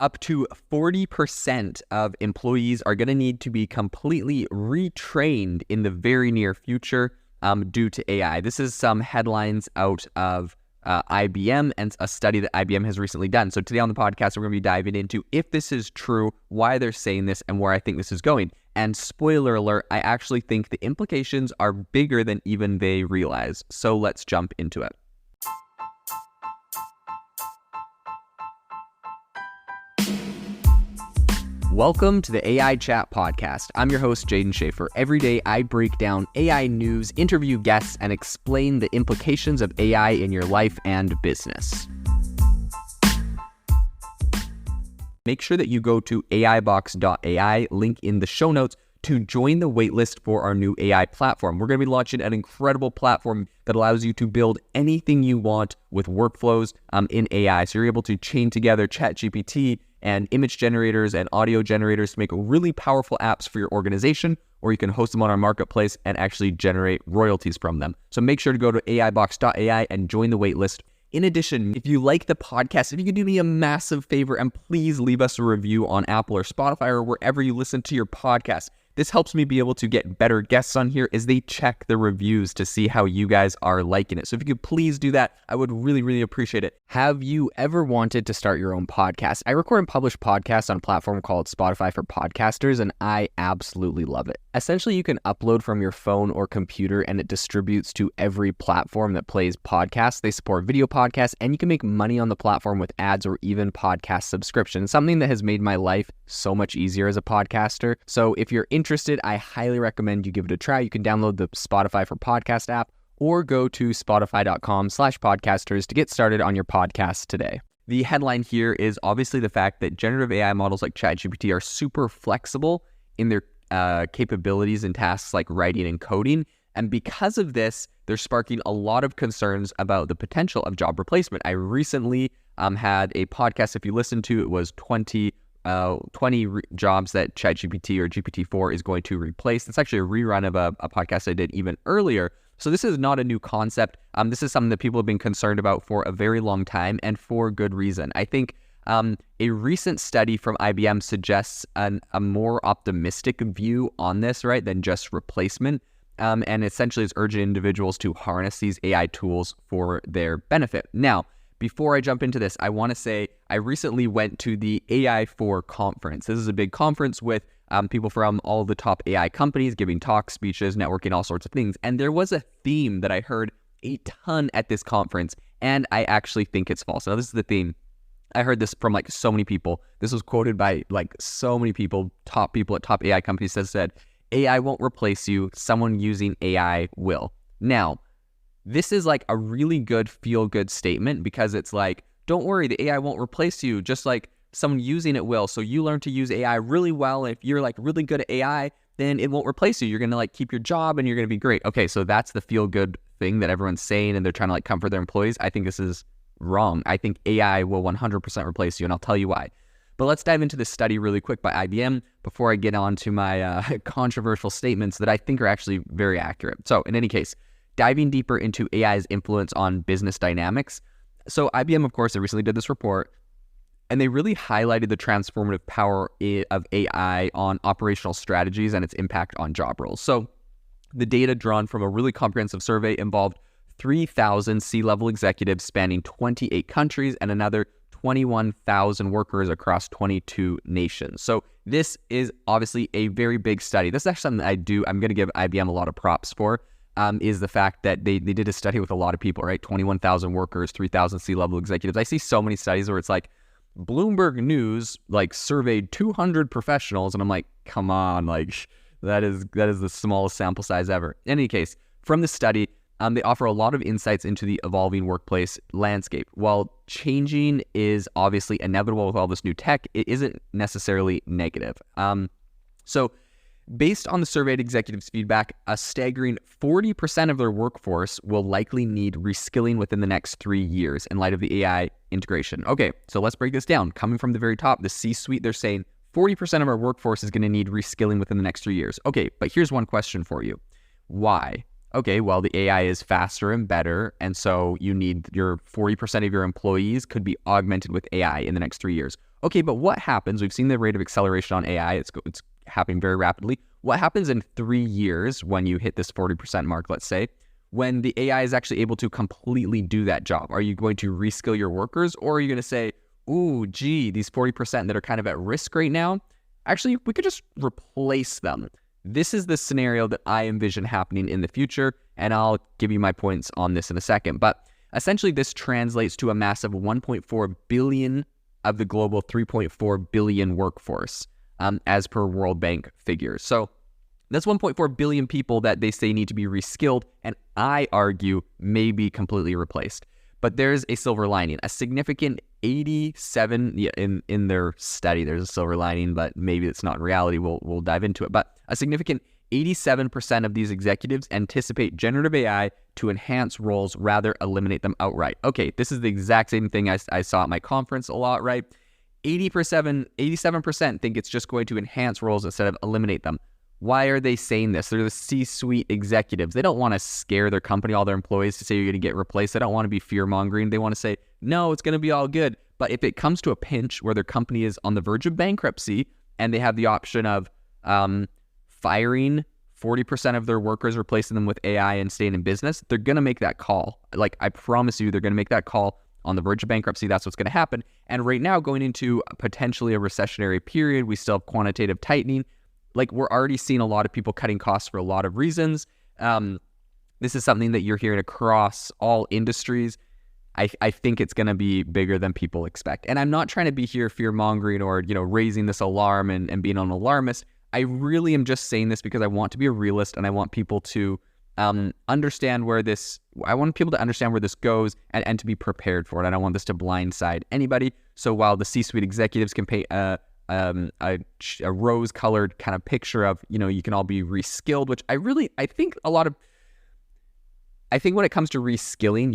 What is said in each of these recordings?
Up to 40% of employees are going to need to be completely retrained in the very near future due to AI. This is some headlines out of IBM and a study that IBM has recently done. So today on the podcast, we're going to be diving into if this is true, why they're saying this, and where I think this is going. And spoiler alert, I actually think the implications are bigger than even they realize. So let's jump into it. Welcome to the AI Chat Podcast. I'm your host, Jaden Schaefer. Every day, I break down AI news, interview guests, and explain the implications of AI in your life and business. Make sure that you go to aibox.ai, link in the show notes, to join the waitlist for our new AI platform. We're going to be launching an incredible platform that allows you to build anything you want with workflows in AI. So you're able to chain together ChatGPT and image generators and audio generators to make really powerful apps for your organization, or you can host them on our marketplace and actually generate royalties from them. So make sure to go to aibox.ai and join the waitlist. In addition, if you like the podcast, if you could do me a massive favor and please leave us a review on Apple or Spotify or wherever you listen to your podcast. This helps me be able to get better guests on here as they check the reviews to see how you guys are liking it. So if you could please do that, I would really, really appreciate it. Have you ever wanted to start your own podcast? I record and publish podcasts on a platform called Spotify for Podcasters, and I absolutely love it. Essentially, you can upload from your phone or computer, and it distributes to every platform that plays podcasts. They support video podcasts, and you can make money on the platform with ads or even podcast subscriptions, something that has made my life so much easier as a podcaster. So if you're interested, I highly recommend you give it a try. You can download the Spotify for Podcast app or go to spotify.com/podcasters to get started on your podcast today. The headline here is obviously the fact that generative AI models like ChatGPT are super flexible in their capabilities and tasks like writing and coding. And because of this, they're sparking a lot of concerns about the potential of job replacement. I recently had a podcast, if you listen to it, was 20 jobs that ChatGPT or GPT-4 is going to replace. It's actually a rerun of a podcast I did even earlier. So this is not a new concept. This is something that people have been concerned about for a very long time and for good reason. I think a recent study from IBM suggests a more optimistic view on this, right, than just replacement. And essentially is urging individuals to harness these AI tools for their benefit. Now, before I jump into this, I want to say I recently went to the AI4 conference. This is a big conference with people from all the top AI companies giving talks, speeches, networking, all sorts of things. And there was a theme that I heard a ton at this conference, and I actually think it's false. Now, this is the theme. I heard this from so many people. This was quoted by so many people at top AI companies that said, AI won't replace you, someone using AI will. Now, this is a really good feel-good statement because it's don't worry, the AI won't replace you, just someone using it will. So you learn to use AI really well, and if you're really good at AI, then it won't replace you. You're gonna keep your job and you're gonna be great. Okay, so that's the feel-good thing that everyone's saying, and they're trying to comfort their employees. I think this is wrong. I think AI will 100% replace you, and I'll tell you why. But let's dive into this study really quick by IBM before I get on to my controversial statements that I think are actually very accurate. So in any case, diving deeper into AI's influence on business dynamics. So IBM, of course, they recently did this report, and they really highlighted the transformative power of AI on operational strategies and its impact on job roles. So the data drawn from a really comprehensive survey involved 3,000 C-level executives spanning 28 countries and another 21,000 workers across 22 nations. So this is obviously a very big study. This is actually something that I'm going to give IBM a lot of props for. Is the fact that they did a study with a lot of people, right? 21,000 workers, 3,000 C-level executives. I see so many studies where it's Bloomberg News surveyed 200 professionals, and I'm come on, that is the smallest sample size ever. In any case, from the study, they offer a lot of insights into the evolving workplace landscape. While changing is obviously inevitable with all this new tech, it isn't necessarily negative. So based on the surveyed executives' feedback, a staggering 40% of their workforce will likely need reskilling within the next 3 years in light of the AI integration. Okay, so let's break this down. Coming from the very top, the C-suite, they're saying 40% of our workforce is going to need reskilling within the next 3 years. Okay, but here's one question for you. Why? Okay, well, the AI is faster and better, and so you need your 40% of your employees could be augmented with AI in the next 3 years. Okay, but what happens? We've seen the rate of acceleration on AI. It's happening very rapidly. What happens in 3 years when you hit this 40% mark, let's say, when the AI is actually able to completely do that job? Are you going to reskill your workers, or are you going to say, ooh, gee, these 40% that are kind of at risk right now, actually, we could just replace them? This is the scenario that I envision happening in the future, and I'll give you my points on this in a second. But essentially, this translates to a massive 1.4 billion of the global 3.4 billion workforce, as per World Bank figures. So that's 1.4 billion people that they say need to be reskilled, and I argue may be completely replaced. But there's a silver lining. A significant 87, in their study, there's a silver lining, but maybe it's not in reality. We'll dive into it. But a significant 87% of these executives anticipate generative AI to enhance roles, rather eliminate them outright. Okay, this is the exact same thing I saw at my conference a lot, right? 87% think it's just going to enhance roles instead of eliminate them. Why are they saying this? They're the C-suite executives. They don't want to scare their company, all their employees, to say you're going to get replaced. They don't want to be fear-mongering. They want to say, no, it's going to be all good. But if it comes to a pinch where their company is on the verge of bankruptcy and they have the option of firing 40% of their workers, replacing them with AI, and staying in business, they're going to make that call. Like, I promise you, they're going to make that call on the verge of bankruptcy. That's what's going to happen. And right now, going into potentially a recessionary period, we still have quantitative tightening. Like, we're already seeing a lot of people cutting costs for a lot of reasons. This is something that you're hearing across all industries. I think it's going to be bigger than people expect. And I'm not trying to be here fear-mongering or, raising this alarm and being an alarmist. I really am just saying this because I want to be a realist, and I want people to understand where this goes and to be prepared for it. I don't want this to blindside anybody. So while the C-suite executives can pay a rose-colored kind of picture of, you can all be reskilled, which I think when it comes to reskilling,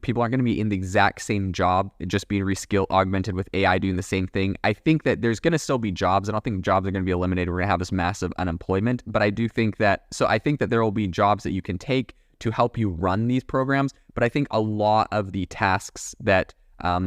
people aren't going to be in the exact same job, just being reskilled, augmented with AI doing the same thing. I think that there's going to still be jobs. I don't think jobs are going to be eliminated. We're going to have this massive unemployment, but I think that there will be jobs that you can take to help you run these programs. But I think a lot of the tasks that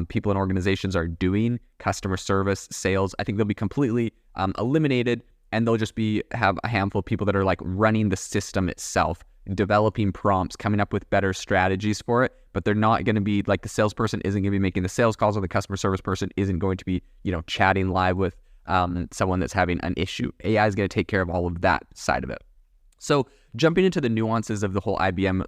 people in organizations are doing, customer service, sales, I think they'll be completely eliminated, and they'll just have a handful of people that are like running the system itself, developing prompts, coming up with better strategies for it. But they're not going to be like, the salesperson isn't going to be making the sales calls, or the customer service person isn't going to be, chatting live with someone that's having an issue. AI is going to take care of all of that side of it. So jumping into the nuances of the whole IBM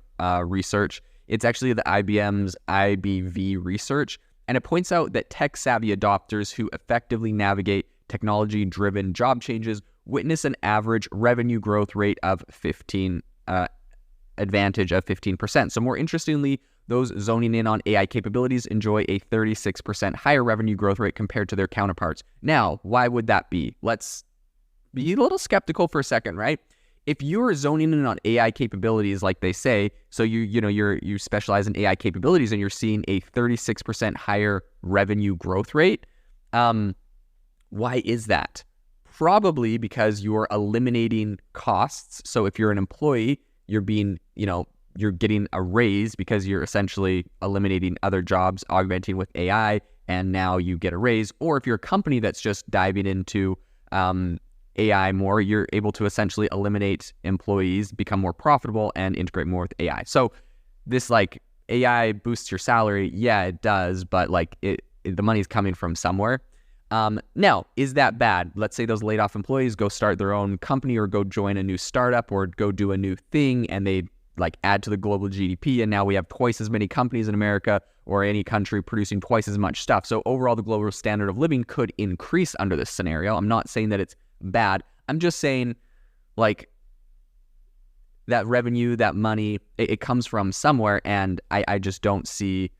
research, it's actually the IBM's IBV research, and it points out that tech-savvy adopters who effectively navigate technology-driven job changes witness an average revenue growth rate of 15%. So more interestingly, those zoning in on AI capabilities enjoy a 36% higher revenue growth rate compared to their counterparts. Now, why would that be? Let's be a little skeptical for a second, right? If you're zoning in on AI capabilities, like they say, so you specialize in AI capabilities and you're seeing a 36% higher revenue growth rate, why is that? Probably because you're eliminating costs. So if you're an employee, you're getting a raise because you're essentially eliminating other jobs, augmenting with AI, and now you get a raise. Or if you're a company that's just diving into AI more, you're able to essentially eliminate employees, become more profitable, and integrate more with AI. So this, like, AI boosts your salary, yeah, it does, but the money's coming from somewhere. Now, is that bad? Let's say those laid off employees go start their own company, or go join a new startup, or go do a new thing, and they add to the global GDP, and now we have twice as many companies in America or any country producing twice as much stuff. So overall, the global standard of living could increase under this scenario. I'm not saying that it's bad. I'm just saying, that revenue, that money, it comes from somewhere, and I just don't see.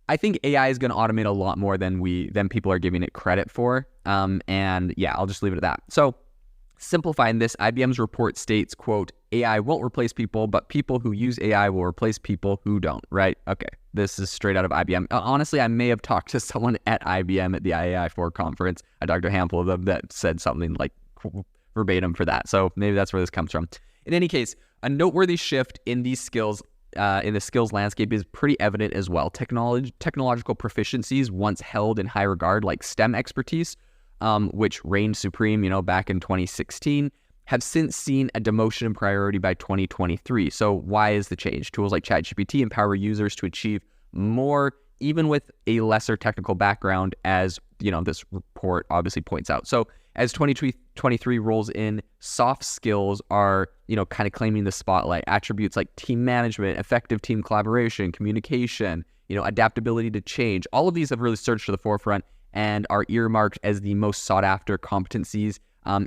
I think AI is going to automate a lot more than people are giving it credit for. And yeah, I'll just leave it at that. So simplifying this, IBM's report states, quote, AI won't replace people, but people who use AI will replace people who don't, right? Okay, this is straight out of IBM. Honestly, I may have talked to someone at IBM at the AI4 conference. I talked to a handful of them that said something like verbatim for that. So maybe that's where this comes from. In any case, a noteworthy shift in these skills in the skills landscape is pretty evident as well. Technological proficiencies once held in high regard, like STEM expertise, which reigned supreme, back in 2016, have since seen a demotion in priority by 2023. So why is the change? Tools like ChatGPT empower users to achieve more, even with a lesser technical background, as this report obviously points out. So as 2023 rolls in, soft skills are, kind of claiming the spotlight. Attributes like team management, effective team collaboration, communication, adaptability to change. All of these have really surged to the forefront and are earmarked as the most sought after competencies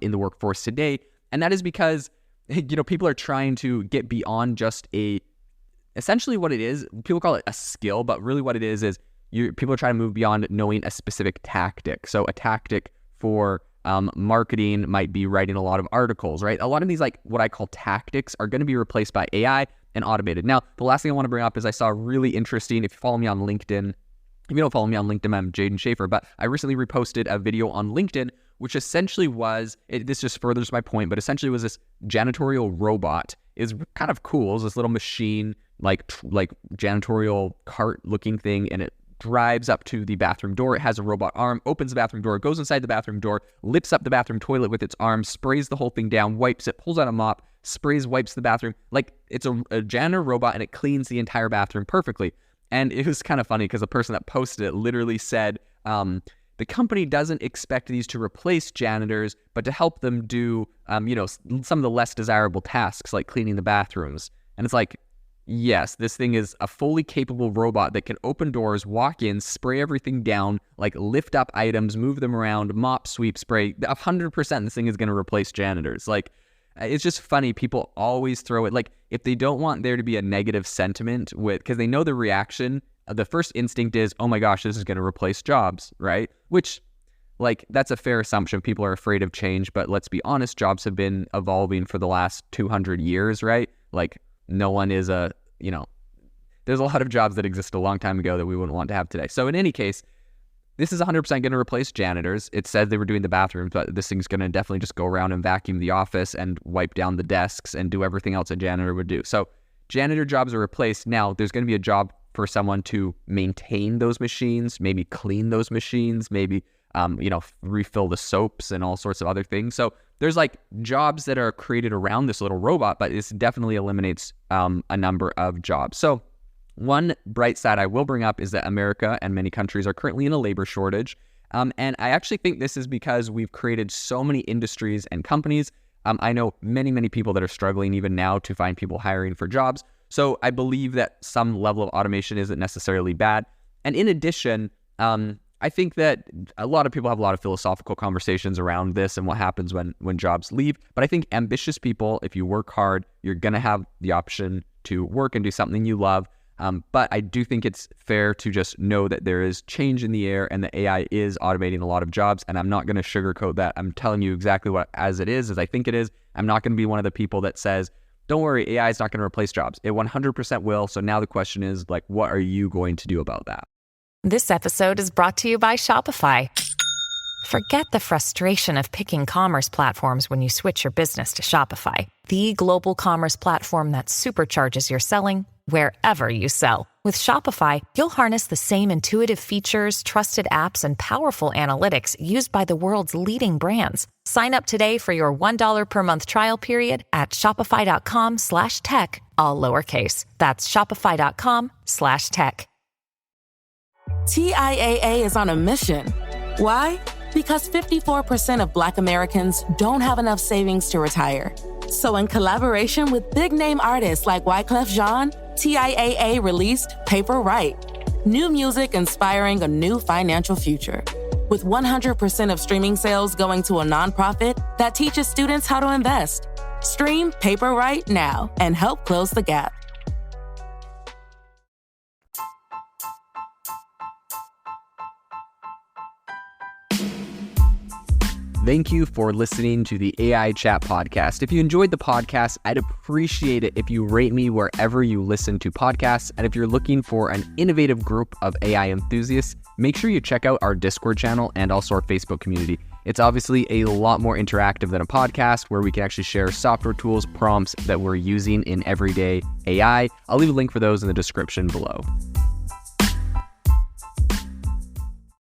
in the workforce today. And that is because, people are trying to get beyond just essentially what it is. People call it a skill, but really what it is people are trying to move beyond knowing a specific tactic. So a tactic for marketing might be writing a lot of articles, right? A lot of these, like what I call tactics, are going to be replaced by AI and automated. Now, the last thing I want to bring up is I saw really interesting, if you follow me on LinkedIn, if you don't follow me on LinkedIn, I'm Jaden Schaefer, but I recently reposted a video on LinkedIn, which essentially this just furthers my point, but essentially was this janitorial robot. Is kind of cool. It's this little machine, like janitorial cart looking thing, and it drives up to the bathroom door. It has a robot arm, opens the bathroom door, goes inside the bathroom door, lifts up the bathroom toilet with its arm, sprays the whole thing down, wipes it, pulls out a mop, wipes the bathroom. Like, it's a janitor robot, and it cleans the entire bathroom perfectly. And it was kind of funny because the person that posted it literally said, the company doesn't expect these to replace janitors, but to help them do, some of the less desirable tasks like cleaning the bathrooms. And it's like, yes, this thing is a fully capable robot that can open doors, walk in, spray everything down, like lift up items, move them around, mop, sweep, spray. 100% this thing is going to replace janitors. Like, it's just funny. People always throw it, like, if they don't want there to be a negative sentiment because they know the reaction, the first instinct is, oh my gosh, this is going to replace jobs, right? Which, like, that's a fair assumption. People are afraid of change, but let's be honest, jobs have been evolving for the last 200 years, right? Like, no one is there's a lot of jobs that exist a long time ago that we wouldn't want to have today. So in any case, this is 100% going to replace janitors. It said they were doing the bathrooms, but this thing's going to definitely just go around and vacuum the office and wipe down the desks and do everything else a janitor would do. So janitor jobs are replaced. Now there's going to be a job for someone to maintain those machines, maybe clean those machines, maybe, refill the soaps and all sorts of other things. So there's like jobs that are created around this little robot, but this definitely eliminates a number of jobs. So one bright side I will bring up is that America and many countries are currently in a labor shortage. And I actually think this is because we've created so many industries and companies. I know many, many people that are struggling even now to find people hiring for jobs. So I believe that some level of automation isn't necessarily bad. And in addition, I think that a lot of people have a lot of philosophical conversations around this and what happens when jobs leave. But I think ambitious people, if you work hard, you're going to have the option to work and do something you love. But I do think it's fair to just know that there is change in the air and the AI is automating a lot of jobs. And I'm not going to sugarcoat that. I'm telling you exactly what as I think it is. I'm not going to be one of the people that says, don't worry, AI is not going to replace jobs. It 100% will. So now the question is, like, what are you going to do about that? This episode is brought to you by Shopify. Forget the frustration of picking commerce platforms when you switch your business to Shopify, the global commerce platform that supercharges your selling wherever you sell. With Shopify, you'll harness the same intuitive features, trusted apps, and powerful analytics used by the world's leading brands. Sign up today for your $1 per month trial period at shopify.com/tech, all lowercase. That's shopify.com/tech. TIAA is on a mission. Why? Because 54% of Black Americans don't have enough savings to retire. So in collaboration with big-name artists like Wyclef Jean, TIAA released Paper Right, new music inspiring a new financial future. With 100% of streaming sales going to a nonprofit that teaches students how to invest. Stream Paper Right now and help close the gap. Thank you for listening to the AI Chat Podcast. If you enjoyed the podcast, I'd appreciate it if you rate me wherever you listen to podcasts. And if you're looking for an innovative group of AI enthusiasts, make sure you check out our Discord channel and also our Facebook community. It's obviously a lot more interactive than a podcast where we can actually share software tools, prompts that we're using in everyday AI. I'll leave a link for those in the description below.